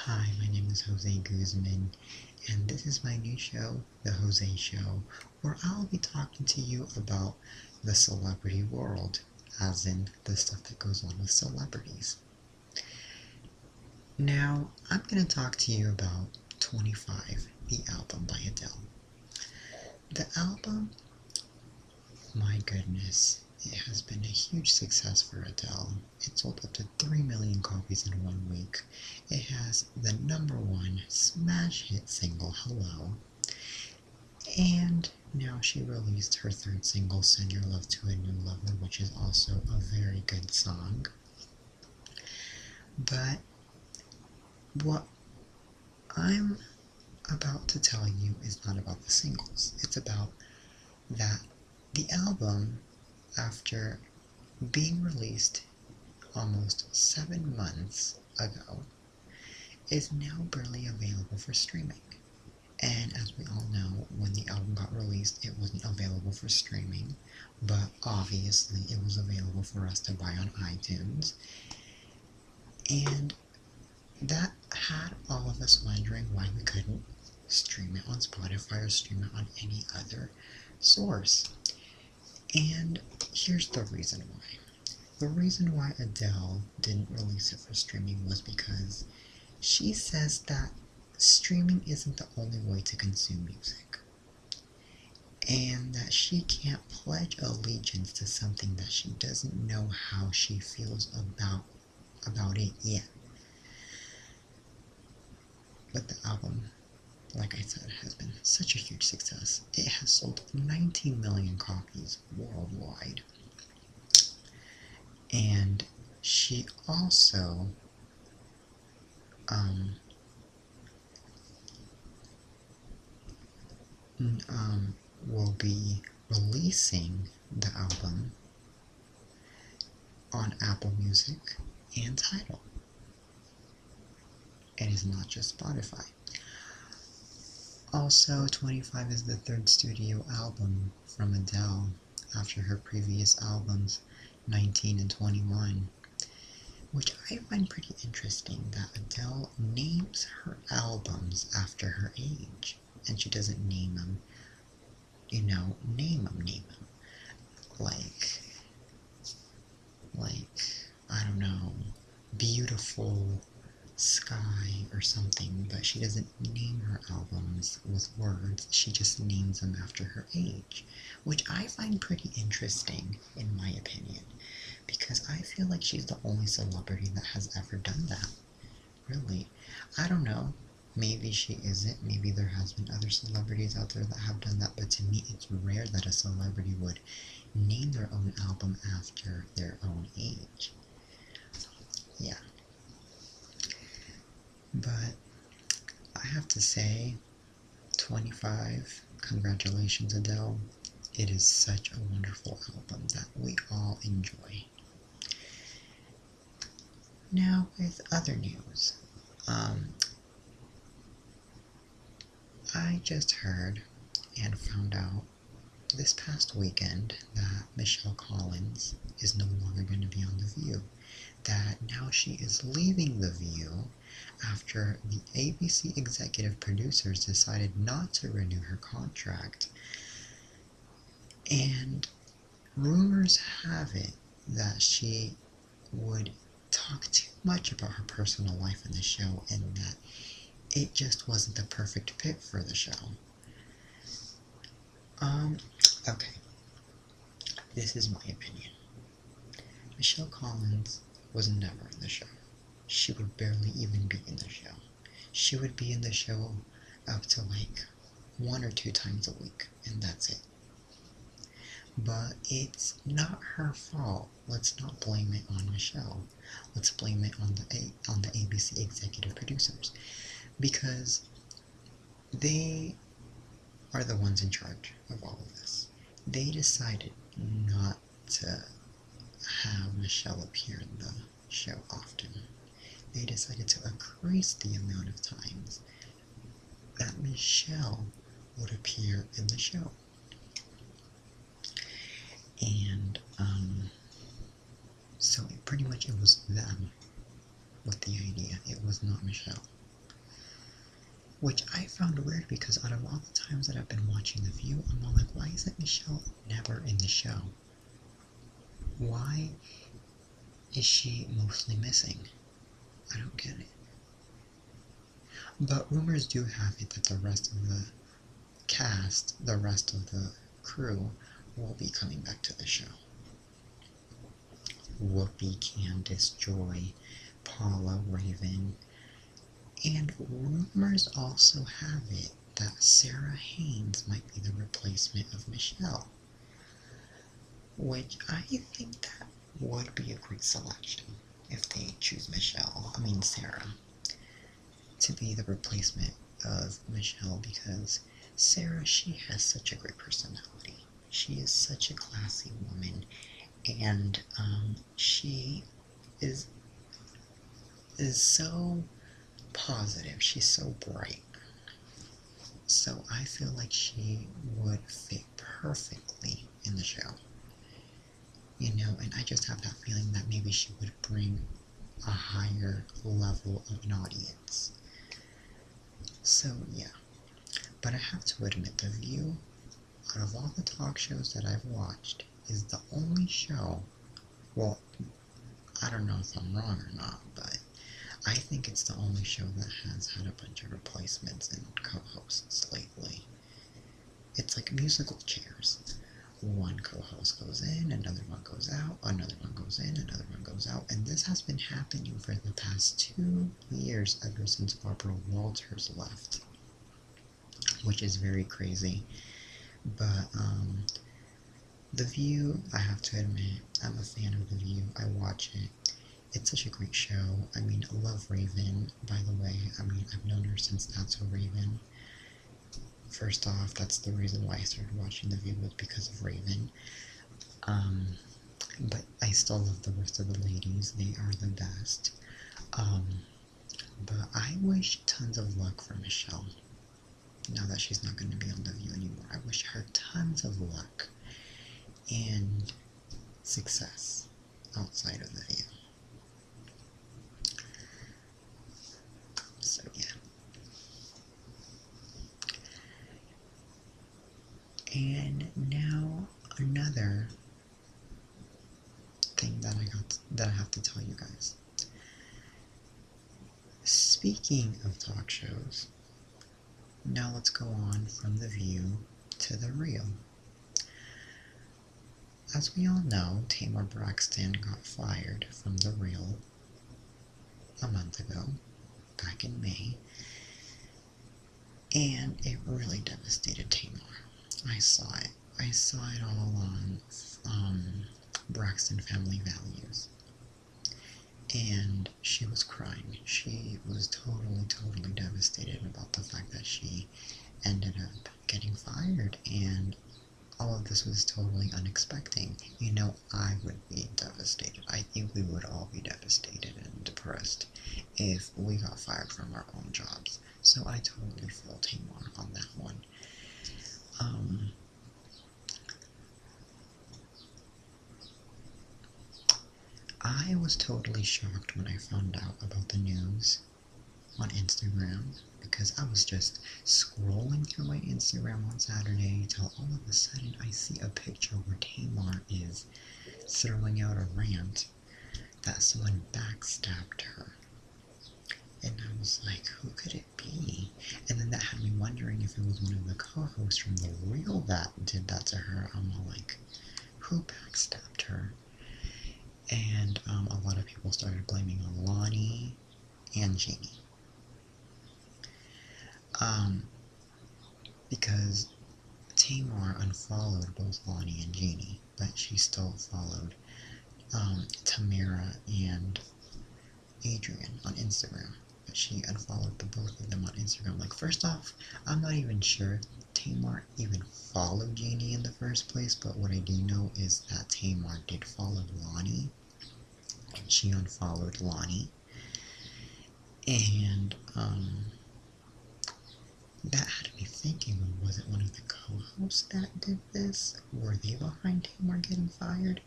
Hi, my name is Jose Guzman, and this is my new show, The Jose Show, where I'll be talking to you about the celebrity world, as in the stuff that goes on with celebrities. Now, I'm going to talk to you about 25, the album by Adele. The album, my goodness, it has been a huge success for Adele. It sold up to 3 million copies in 1 week. It has the #1 smash hit single, Hello, and now she released her third single, Send Your Love to a New Lover, which is also a very good song. But what I'm about to tell you is not about the singles. It's about that the album, after being released almost 7 months ago, is now barely available for streaming. And as we all know, when the album got released, it wasn't available for streaming, but obviously it was available for us to buy on iTunes. And that had all of us wondering why we couldn't stream it on Spotify or stream it on any other source. And here's the reason why. The reason why Adele didn't release it for streaming was because she says that streaming isn't the only way to consume music, and that she can't pledge allegiance to something that she doesn't know how she feels about it yet. But the album, like I said, has been such a huge success. It has sold 19 million copies worldwide. And she also will be releasing the album on Apple Music and Tidal. It is not just Spotify. Also, 25 is the third studio album from Adele after her previous albums, 19 and 21, which I find pretty interesting that Adele names her albums after her age, and she doesn't name them, name them. Like, I don't know, Beautiful Sky or something, but she doesn't name her albums with words, she just names them after her age, which I find pretty interesting, in my opinion, because I feel like she's the only celebrity that has ever done that. Really. I don't know. Maybe she isn't. Maybe there has been other celebrities out there that have done that, but to me it's rare that a celebrity would name their own album after their own age. Yeah. But I have to say, 25, congratulations Adele. It is such a wonderful album that we all enjoy. Now, with other news, I just heard and found out this past weekend that Michelle Collins is no longer going to be on The View. That now she is leaving The View after the ABC executive producers decided not to renew her contract. And rumors have it that she would talk too much about her personal life in the show, and that it just wasn't the perfect fit for the show. Okay. This is my opinion. Michelle Collins was never in the show. She would barely even be in the show. She would be in the show up to like 1 or 2 times a week, and that's it. But it's not her fault. Let's not blame it on Michelle. Let's blame it on the ABC executive producers, because they are the ones in charge of all of this. They decided not to have Michelle appear in the show often. They decided to increase the amount of times that Michelle would appear in the show. And, so pretty much it was them with the idea. It was not Michelle. Which I found weird because out of all the times that I've been watching The View, I'm all like, why isn't Michelle never in the show? Why is she mostly missing? I don't get it. But rumors do have it that the rest of the cast, the rest of the crew, will be coming back to the show. Whoopi, Candice, Joy, Paula, Raven, and rumors also have it that Sarah Haynes might be the replacement of Michelle, which I think that would be a great selection if they choose Sarah, to be the replacement of Michelle, because Sarah, she has such a great personality. She is such a classy woman, and she is so positive. She's so bright. So I feel like she would fit perfectly in the show. And I just have that feeling that maybe she would bring a higher level of an audience. So yeah. But I have to admit, The View, out of all the talk shows that I've watched, is the only show, well, I don't know if I'm wrong or not, but I think it's the only show that has had a bunch of replacements and co-hosts lately. It's like musical chairs. One co-host goes in, another one goes out, another one goes in, another one goes out, and this has been happening for the past 2 years, ever since Barbara Walters left, which is very crazy. But The View, I have to admit, I'm a fan of The View. I watch it. It's such a great show. I love Raven, by the way. I've known her since That's So Raven. First off, that's the reason why I started watching The View, was because of Raven. But I still love the rest of the ladies. They are the best. But I wish tons of luck for Michelle. Now that she's not going to be on The View anymore, I wish her tons of luck and success outside of The View. So yeah. And now another thing that I have to tell you guys. Speaking of talk shows, now let's go on from The View to The Real. As we all know, Tamar Braxton got fired from The Real a month ago, back in May, and it really devastated Tamar. I saw it. I saw it all on Braxton Family Values, and she was crying. She was totally devastated about the fact that she ended up getting fired, and all of this was totally unexpected. I would be devastated. I think we would all be devastated and depressed if we got fired from our own jobs. So I totally feel Tamar on that one. I was totally shocked when I found out about the news on Instagram, because I was just scrolling through my Instagram on Saturday till all of a sudden I see a picture where Tamar is throwing out a rant that someone backstabbed her. And I was like, who could it be? And then that had me wondering if it was one of the co-hosts from The Real that did that to her. I'm all like, who backstabbed her? And a lot of people started blaming on Lonnie and Jeannie. Because Tamar unfollowed both Lonnie and Jeannie, but she still followed Tamara and Adrian on Instagram. But she unfollowed the both of them on Instagram. Like, first off, I'm not even sure Tamar even followed Jeannie in the first place, but what I do know is that Tamar did follow Lonnie, and she unfollowed Lonnie. And that had me thinking, was it one of the co-hosts that did this? Were they behind Tamar getting fired?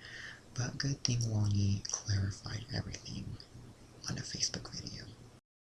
But good thing Lonnie clarified everything on a Facebook video.